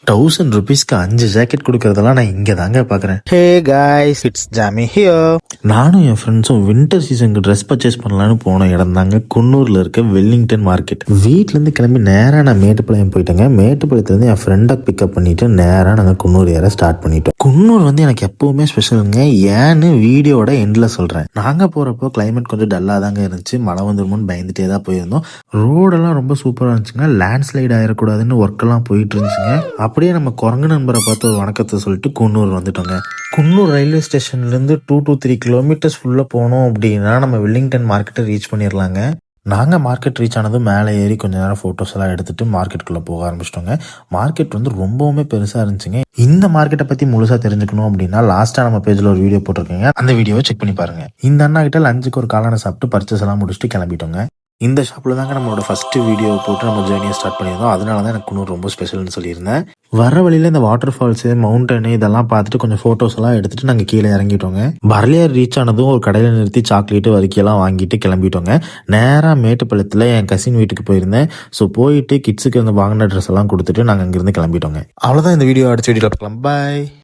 ₹1000க்கு 5 jacket கொடுக்கறதெல்லாம் நான் இங்க தாங்க பாக்குறேன். Hey guys, it's Jamie here. நானும் என் ஃப்ரெண்ட்ஸும் வின்டர் சீசனுக்கு ட்ரெஸ் பர்ச்சேஸ் பண்ணலான்னு போன இடம் தாங்க குன்னூர்ல இருக்க வெல்லிங்டன் மார்க்கெட். வீட்ல இருந்து கிளம்பி நேரா நான் மேட்டுப்பாளையம் போயிட்டேங்க. மேட்டுப்பாளையத்துல இருந்து என் ஃப்ரெண்டை பிக்கப் பண்ணிட்டு நேரா நாங்க குன்னூர் ஏற ஸ்டார்ட் பண்ணிட்டோம். குன்னூர் வந்து எனக்கு எப்பவுமே ஸ்பெஷலுங்க. ஏன்னு வீடியோட எண்ட்ல சொல்றேன். நாங்க போறப்போ கிளைமேட் கொஞ்சம் டல்லா தாங்க இருந்துச்சு. மழை வந்துருமோன்னு பயந்துட்டே தான் போயிருந்தோம். ரோடெல்லாம் ரொம்ப சூப்பரா இருந்துச்சுங்க. லேண்ட்ஸ்லைட் ஆயிடக்கூடாதுன்னு ஒர்க் எல்லாம் போயிட்டு இருந்துச்சுங்க. அப்படியே நம்ம குரங்கு நண்பரை பார்த்து ஒரு வணக்கத்தை சொல்லிட்டு குன்னூர் வந்துட்டோங்க. குன்னூர் ரயில்வே ஸ்டேஷன்லேருந்து 2 to 3 கிலோமீட்டர்ஸ் ஃபுல்லாக போனோம் அப்படின்னா நம்ம வெல்லிங்டன் மார்க்கெட்டை ரீச் பண்ணிடலாங்க. நாங்கள் மார்க்கெட் ரீச் ஆனதும் மேலே ஏறி கொஞ்ச நேரம் ஃபோட்டோஸ் எல்லாம் எடுத்துட்டு மார்க்கெட்டுக்குள்ளே போக ஆரம்பிச்சிட்டோங்க. மார்க்கெட் வந்து ரொம்பவுமே பெருசாக இருந்துச்சுங்க. இந்த மார்க்கெட்டை பற்றி முழுசாக தெரிஞ்சுக்கணும் அப்படின்னா லாஸ்ட்டாக நம்ம பேஜில் ஒரு வீடியோ போட்டிருக்கீங்க. அந்த வீடியோவை செக் பண்ணி பாருங்க. இந்த அண்ணா கிட்ட லஞ்சுக்கு ஒரு காளானை சாப்பிட்டு பர்ச்சேஸ் எல்லாம் முடிச்சுட்டு கிளம்பிட்டோங்க. இந்த ஷாப்பில் தாங்க நம்மளோட ஃபர்ஸ்ட் வீடியோ போட்டு நம்ம ஜேர்னியை ஸ்டார்ட் பண்ணியிருந்தோம். அதனால தான் எனக்கு குன்னூர் ரொம்ப ஸ்பெஷல்னு சொல்லியிருந்தேன். வர வழியில் இந்த வாட்டர் ஃபால்ஸு மவுண்டனு இதெல்லாம் பார்த்துட்டு கொஞ்சம் ஃபோட்டோஸ் எல்லாம் எடுத்துட்டு நாங்கள் கீழே இறங்கிட்டோங்க. பர்லியார் ரீச் ஆனதும் ஒரு கடையில் நிறுத்தி சாக்லேட்டு வரிக்கையெல்லாம் வாங்கிட்டு கிளம்பிட்டோங்க. நேராக மேட்டுப்பாளையத்தில் என் கசின் வீட்டுக்கு போயிருந்தேன். ஸோ போயிட்டு கிட்ஸுக்கு அந்த வாங்கின ட்ரெஸ் எல்லாம் கொடுத்துட்டு நாங்கள் அங்கேருந்து கிளம்பிட்டோங்க. அவ்வளோதான் இந்த வீடியோ. அடுத்த வீடியோவில் பார்க்கலாம். பாய்.